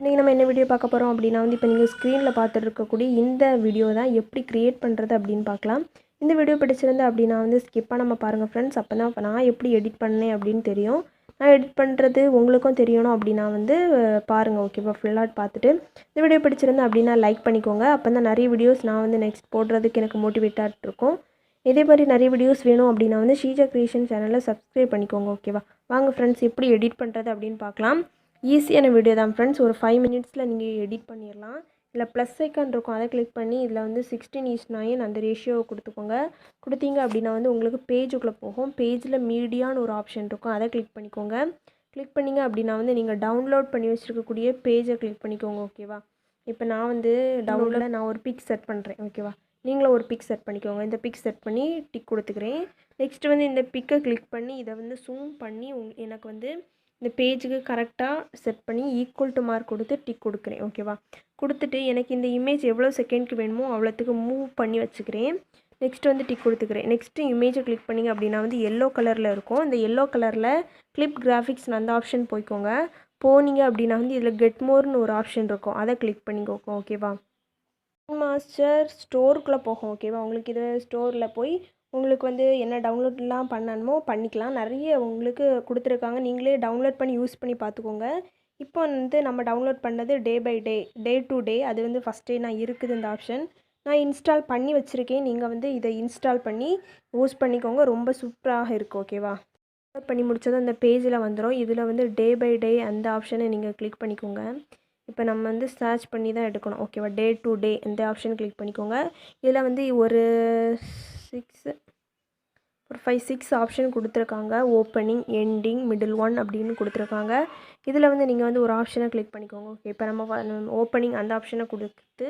இன்றைக்கி நம்ம என்ன வீடியோ பார்க்க போகிறோம் அப்படின்னா வந்து இப்போ நீங்கள் ஸ்க்ரீனில் பார்த்துட்டு இருக்கக்கூடிய இந்த வீடியோ தான் எப்படி க்ரியேட் பண்ணுறது அப்படின்னு பார்க்கலாம். இந்த வீடியோ பிடிச்சிருந்து அப்படின்னா வந்து ஸ்கிப் பண்ணாமல் பாருங்கள் ஃப்ரெண்ட்ஸ். அப்போ தான் நான் எப்படி எடிட் பண்ணேன் அப்படின்னு தெரியும். நான் எடிட் பண்ணுறது உங்களுக்கும் தெரியணும் அப்படின்னா வந்து பாருங்கள். ஓகேவா? ஃபுல்லாக பார்த்துட்டு இந்த வீடியோ பிடிச்சிருந்து அப்படின்னா லைக் பண்ணிக்கோங்க. அப்போ தான் நிறைய வீடியோஸ் நான் வந்து நெக்ஸ்ட் போடுறதுக்கு எனக்கு மோட்டிவேட்டாக இருக்கும். இதே மாதிரி நிறைய வீடியோஸ் வேணும் அப்படின்னா வந்து ஷீஜா கிரியேஷன் சேனலை சப்ஸ்கிரைப் பண்ணிக்கோங்க. ஓகேவா? வாங்க ஃப்ரெண்ட்ஸ் எப்படி எடிட் பண்ணுறது அப்படின்னு பார்க்கலாம். ஈஸியான வீடியோ தான் ஃப்ரெண்ட்ஸ். ஒரு 5 மினிட்ஸில் நீங்கள் எடிட் பண்ணிடலாம். இதில் ப்ளஸ் ஐக்கான் இருக்கும், அதை கிளிக் பண்ணி இதில் வந்து 16:9 அந்த ரேஷியோவை கொடுத்துக்கோங்க. கொடுத்தீங்க அப்படின்னா வந்து உங்களுக்கு பேஜுக்குள்ளே போகும். பேஜில் மீடியான்னு ஒரு ஆப்ஷன் இருக்கும், அதை கிளிக் பண்ணிக்கோங்க. கிளிக் பண்ணிங்க அப்படின்னா வந்து நீங்கள் டவுன்லோட் பண்ணி வச்சுருக்கக்கூடிய பேஜை கிளிக் பண்ணிக்கோங்க. ஓகேவா? இப்போ நான் வந்து டவுன்லோடில் நான் ஒரு பிக் செட் பண்ணுறேன். ஓகேவா? நீங்களும் ஒரு பிக் செட் பண்ணிக்கோங்க. இந்த பிக் செட் பண்ணி டிக் கொடுத்துக்கிறேன். நெக்ஸ்ட்டு வந்து இந்த பிக்கை கிளிக் பண்ணி இதை வந்து ஜூம் பண்ணி எனக்கு வந்து இந்த பேஜுக்கு கரெக்டாக செட் பண்ணி ஈக்குவல் டு மார்க் கொடுத்து டிக் கொடுக்குறேன். ஓகேவா? கொடுத்துட்டு எனக்கு இந்த இமேஜ் எவ்வளோ செகண்ட்க்கு வேணுமோ அவ்வளோத்துக்கு மூவ் பண்ணி வச்சுக்கிறேன். நெக்ஸ்ட்டு வந்து டிக் கொடுத்துக்கிறேன். நெக்ஸ்ட்டு இமேஜை கிளிக் பண்ணிங்க அப்படின்னா வந்து எல்லோ கலரில் இருக்கும். இந்த எல்லோ கலரில் கிளிப் கிராஃபிக்ஸ் அந்த ஆப்ஷன் போய்க்கோங்க. போனீங்க அப்படின்னா வந்து இதில் கெட் மோர்னு ஒரு ஆப்ஷன் இருக்கும், அதை கிளிக் பண்ணிக்கோங்க. ஓகேவா? KineMaster ஸ்டோருக்குள்ளே போகும். ஓகேவா? உங்களுக்கு இது ஸ்டோரில் போய் உங்களுக்கு வந்து என்ன டவுன்லோட்லாம் பண்ணணுமோ பண்ணிக்கலாம். நிறைய உங்களுக்கு கொடுத்துருக்காங்க, நீங்களே டவுன்லோட் பண்ணி யூஸ் பண்ணி பார்த்துக்கோங்க. இப்போ வந்து நம்ம டவுன்லோட் பண்ணது day by day, day to day, அது வந்து ஃபஸ்ட்டே நான் இருக்குது இந்த ஆப்ஷன். நான் இன்ஸ்டால் பண்ணி வச்சுருக்கேன். நீங்கள் வந்து இதை இன்ஸ்டால் பண்ணி யூஸ் பண்ணிக்கோங்க. ரொம்ப சூப்பராக இருக்குது. ஓகேவா? டவுன்லோட் பண்ணி முடிச்சதும் அந்த பேஜில் வந்துடும். இதில் வந்து டே பை டே அந்த ஆப்ஷனை நீங்கள் கிளிக் பண்ணிக்கோங்க. இப்போ நம்ம வந்து சர்ச் பண்ணி தான் எடுக்கணும். ஓகேவா? டே டு டே இந்த ஆப்ஷன் கிளிக் பண்ணிக்கோங்க. இதில் வந்து ஒரு 5-6 ஆப்ஷன் கொடுத்துருக்காங்க. ஓப்பனிங், எண்டிங், மிடில் ஒன் அப்படின்னு கொடுத்துருக்காங்க. இதில் வந்து நீங்கள் வந்து ஒரு ஆப்ஷனை கிளிக் பண்ணிக்கோங்க. ஓகே, இப்போ நம்ம ஓப்பனிங் அந்த ஆப்ஷனை கொடுத்து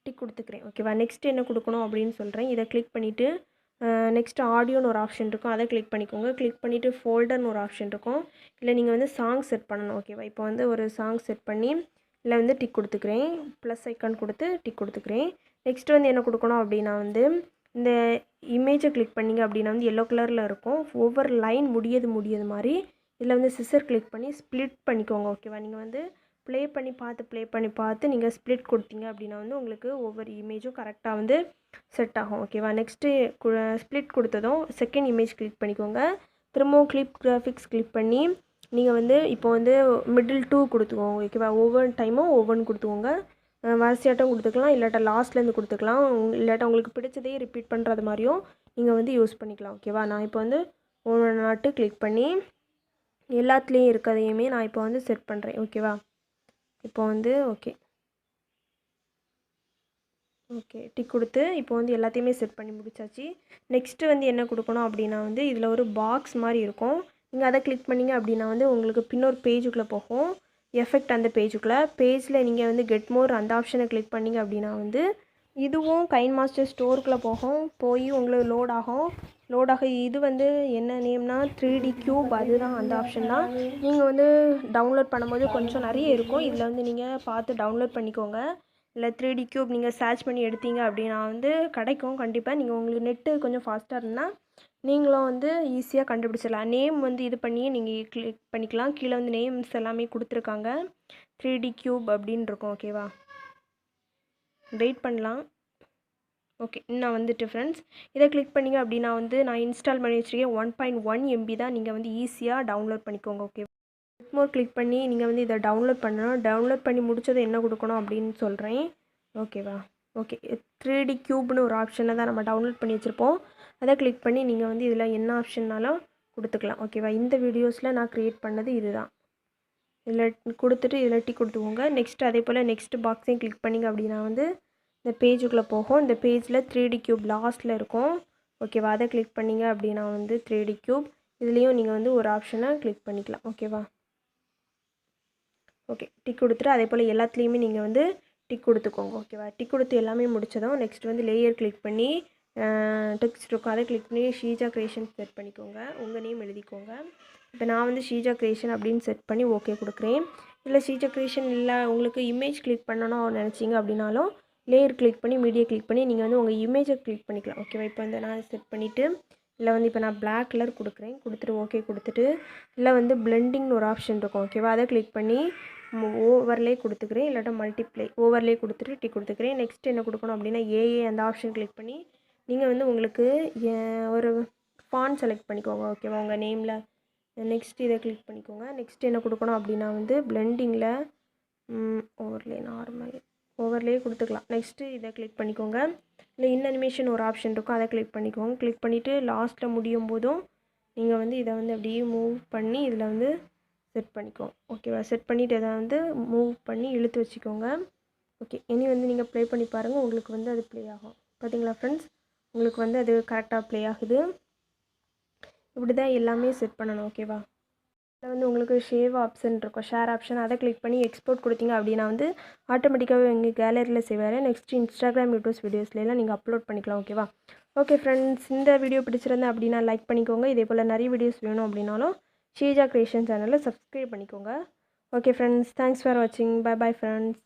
டிக் கொடுத்துக்கிறேன். ஓகேவா? நெக்ஸ்ட் என்ன கொடுக்கணும் அப்படின்னு சொல்கிறேன். இதை கிளிக் பண்ணிவிட்டு நெக்ஸ்ட் ஆடியோன்னு ஒரு ஆப்ஷன் இருக்கும், அதை கிளிக் பண்ணிக்கோங்க. கிளிக் பண்ணிவிட்டு ஃபோல்டர்னு ஒரு ஆப்ஷன் இருக்கும். இல்லை நீங்கள் வந்து சாங் செட் பண்ணணும். ஓகேவா? இப்போ வந்து ஒரு சாங் செட் பண்ணி இல்லை வந்து டிக் கொடுத்துக்கிறேன். ப்ளஸ் ஐக்கான் கொடுத்து டிக் கொடுத்துக்கிறேன். நெக்ஸ்ட் வந்து என்ன கொடுக்கணும் அப்படின்னா வந்து இந்த இமேஜை கிளிக் பண்ணிங்க அப்படின்னா வந்து எல்லோ கலரில் இருக்கும். ஒவ்வொரு லைன் முடியது மாதிரி இதில் வந்து சிசர் கிளிக் பண்ணி ஸ்ப்ளிட் பண்ணிக்கோங்க. ஓகேவா? நீங்கள் வந்து ப்ளே பண்ணி பார்த்து நீங்கள் ஸ்ப்ளிட் கொடுத்தீங்க அப்படின்னா வந்து உங்களுக்கு ஒவ்வொரு இமேஜும் கரெக்டாக வந்து செட் ஆகும். ஓகேவா? நெக்ஸ்ட்டு ஸ்ப்ளிட் கொடுத்ததும் செகண்ட் இமேஜ் கிளிக் பண்ணிக்கோங்க. திரும்பவும் கிளிப் கிராஃபிக்ஸ் கிளிக் பண்ணி நீங்கள் வந்து இப்போ வந்து மிடில் 2 கொடுத்துக்கோங்க. ஓகேவா? ஒவ்வொரு டைமும் ஒவ்வொன்று கொடுத்துக்கோங்க. வரிசையாட்டம் கொடுத்துக்கலாம், இல்லாட்டா லாஸ்ட்லேருந்து கொடுத்துக்கலாம். இல்லாட்டா உங்களுக்கு பிடிச்சதே ரிப்பீட் பண்ணுறது மாதிரியும் நீங்கள் வந்து யூஸ் பண்ணிக்கலாம். ஓகேவா? நான் இப்போ வந்து ஒன்று நாட்டு கிளிக் பண்ணி எல்லாத்துலேயும் இருக்கிறதையுமே நான் இப்போ வந்து செட் பண்ணுறேன். ஓகேவா? இப்போ வந்து ஓகே டிக் கொடுத்து இப்போ வந்து எல்லாத்தையுமே செட் பண்ணி முடிச்சாச்சு. நெக்ஸ்ட்டு வந்து என்ன கொடுக்கணும் அப்படின்னா வந்து இதில் ஒரு பாக்ஸ் மாதிரி இருக்கும். நீங்கள் அதை கிளிக் பண்ணிங்க அப்படின்னா வந்து உங்களுக்கு பின்னொரு பேஜுக்குள்ளே போகும். எஃபெக்ட் அந்த பேஜில் நீங்கள் வந்து கெட் மோர் அந்த ஆப்ஷனை கிளிக் பண்ணிங்க அப்படின்னா வந்து இதுவும் KineMaster ஸ்டோருக்குள்ளே போய் உங்களுக்கு லோடாக இது வந்து என்ன நேம்னா 3D க்யூப், அதுதான் அந்த ஆப்ஷன் தான். நீங்கள் வந்து டவுன்லோட் பண்ணும்போது கொஞ்சம் நிறைய இருக்கும். இதில் வந்து நீங்கள் பார்த்து டவுன்லோட் பண்ணிக்கோங்க. இல்லை 3D க்யூப் நீங்கள் சர்ச் பண்ணி எடுத்தீங்க அப்படின்னா வந்து கிடைக்கும் கண்டிப்பாக. நீங்கள் உங்களுக்கு நெட்டு கொஞ்சம் ஃபாஸ்ட்டாக இருந்தால் நீங்களும் வந்து ஈஸியாக கண்டுபிடிச்சிடலாம். நேம் வந்து இது பண்ணி நீங்கள் கிளிக் பண்ணிக்கலாம். கீழே வந்து நேம்ஸ் எல்லாமே கொடுத்துருக்காங்க. 3D க்யூப் அப்படின்னு இருக்கும். ஓகேவா? வெயிட் பண்ணலாம். ஓகே, நான் வந்துட்டு ஃப்ரெண்ட்ஸ் இதை கிளிக் பண்ணிங்க அப்படின்னா வந்து நான் இன்ஸ்டால் பண்ணி வச்சுருக்கேன். 1.1 MB தான். நீங்கள் வந்து ஈஸியாக டவுன்லோட் பண்ணிக்கோங்க. ஓகே, மோர் கிளிக் பண்ணி நீங்கள் வந்து இதை டவுன்லோட் பண்ணணும். டவுன்லோட் பண்ணி முடிச்சது என்ன கொடுக்கணும் அப்படின்னு சொல்கிறேன். ஓகேவா? ஓகே, 3D க்யூப்னு ஒரு ஆப்ஷனை தான் நம்ம டவுன்லோட் பண்ணி வச்சுருப்போம். அதை கிளிக் பண்ணி நீங்கள் வந்து இதில் என்ன ஆப்ஷன்னாலும் கொடுத்துக்கலாம். ஓகேவா? இந்த வீடியோஸில் நான் க்ரியேட் பண்ணது இதுதான். இதில் கொடுத்துட்டு இதில் டிக் கொடுத்துக்கோங்க. நெக்ஸ்ட் அதே போல் நெக்ஸ்ட் பாக்ஸையும் கிளிக் பண்ணிங்க அப்படின்னா வந்து இந்த பேஜுக்குள்ளே போகும். இந்த பேஜில் 3D க்யூப் லாஸ்ட்டில் இருக்கும். ஓகேவா? அதை கிளிக் பண்ணிங்க அப்படின்னா வந்து 3D க்யூப் இதுலேயும் நீங்கள் வந்து ஒரு ஆப்ஷனை கிளிக் பண்ணிக்கலாம். ஓகேவா? ஓகே, டிக் கொடுத்துட்டு அதே போல் எல்லாத்துலேயுமே நீங்கள் வந்து டிக் கொடுத்துக்கோங்க. ஓகேவா? டிக் கொடுத்து எல்லாமே முடிச்சதும் நெக்ஸ்ட் வந்து லேயர் கிளிக் பண்ணி டெக்ஸ்ட் இருக்கும், அதை கிளிக் பண்ணி ஷீஜா கிரியேஷன் செட் பண்ணிக்கோங்க. உங்கள் நேம் எழுதிக்கோங்க. இப்போ நான் வந்து ஷீஜா கிரியேஷன் அப்படின்னு செட் பண்ணி ஓகே கொடுக்குறேன். இல்லை ஷீஜா கிரியேஷன் இல்லை உங்களுக்கு இமேஜ் கிளிக் பண்ணணும் நினச்சிங்க அப்படின்னாலும் லேயர் கிளிக் பண்ணி மீடியா கிளிக் பண்ணி நீங்கள் வந்து உங்கள் இமேஜை கிளிக் பண்ணிக்கலாம். ஓகேவா? இப்போ வந்து நான் செட் பண்ணிவிட்டு இல்லை வந்து இப்போ நான் பிளாக் கலர் கொடுக்குறேன். கொடுத்துட்டு ஓகே கொடுத்துட்டு இல்லை வந்து பிளெண்டிங்னு ஒரு ஆப்ஷன் இருக்கும் ஓகேவா, அதை கிளிக் பண்ணி ஓவர்லே கொடுத்துக்கிறேன். இல்லாட்டா மல்டிப்ளை ஓவர்லே கொடுத்துட்டு டிக் கொடுத்துக்கிறேன். நெக்ஸ்ட் என்ன கொடுக்கணும் அப்படின்னா ஏஏ அந்த ஆப்ஷன் கிளிக் பண்ணி நீங்கள் வந்து உங்களுக்கு ஒரு ஃபாண்ட் செலக்ட் பண்ணிக்கோங்க ஓகேவா உங்கள் நேமில். நெக்ஸ்ட் இதை கிளிக் பண்ணிக்கோங்க. நெக்ஸ்ட் என்ன கொடுக்கணும் அப்படின்னா வந்து பிளெண்டிங்கில் ஓவர்லே நார்மல் ஓவர்லே கொடுத்துக்கலாம். நெக்ஸ்ட்டு இதை கிளிக் பண்ணிக்கோங்க. இல்லை அனிமேஷன் ஒரு ஆப்ஷன் இருக்கும், அதை கிளிக் பண்ணிக்கோங்க. கிளிக் பண்ணிவிட்டு லாஸ்ட்டில் முடியும் போதும் நீங்கள் வந்து இதை வந்து அப்படியே மூவ் பண்ணி இதில் வந்து செட் பண்ணிக்கோங்க ஓகேவா. செட் பண்ணிவிட்டு இதை வந்து மூவ் பண்ணி இழுத்து வச்சுக்கோங்க. ஓகே, இனி வந்து நீங்கள் ப்ளே பண்ணி பாருங்கள், உங்களுக்கு வந்து அது ப்ளே ஆகும். பார்த்தீங்களா ஃப்ரெண்ட்ஸ், உங்களுக்கு வந்து அது கரெக்டாக ப்ளே ஆகுது. இப்படி தான் எல்லாமே செட் பண்ணணும் ஓகேவா. இதில் வந்து உங்களுக்கு ஷேவ் ஆப்ஷன் இருக்கும், ஷேர் ஆப்ஷன், அதை கிளிக் பண்ணி எக்ஸ்போர்ட் கொடுத்தீங்க அப்படின்னா வந்து ஆட்டோமேட்டிக்காகவே எங்கள் கேலரியில் சேவாரு. நெக்ஸ்ட் இன்ஸ்டாகிராம் யூடியூப்ஸ் வீடியோஸ்லாம் நீங்கள் அப்லோட் பண்ணிக்கலாம் ஓகேவா. ஓகே ஃப்ரெண்ட்ஸ், இந்த வீடியோ பிடிச்சிருந்தேன் அப்படின்னா லைக் பண்ணிக்கோங்க. இதே போல் நிறைய வீடியோஸ் வேணும் அப்படின்னாலும் ஷீஜா கிரியேஷன் சேனலில் சப்ஸ்கிரைப் பண்ணிக்கோங்க. ஓகே ஃப்ரெண்ட்ஸ், தேங்க்ஸ் ஃபார் வாட்சிங். Bye bye friends.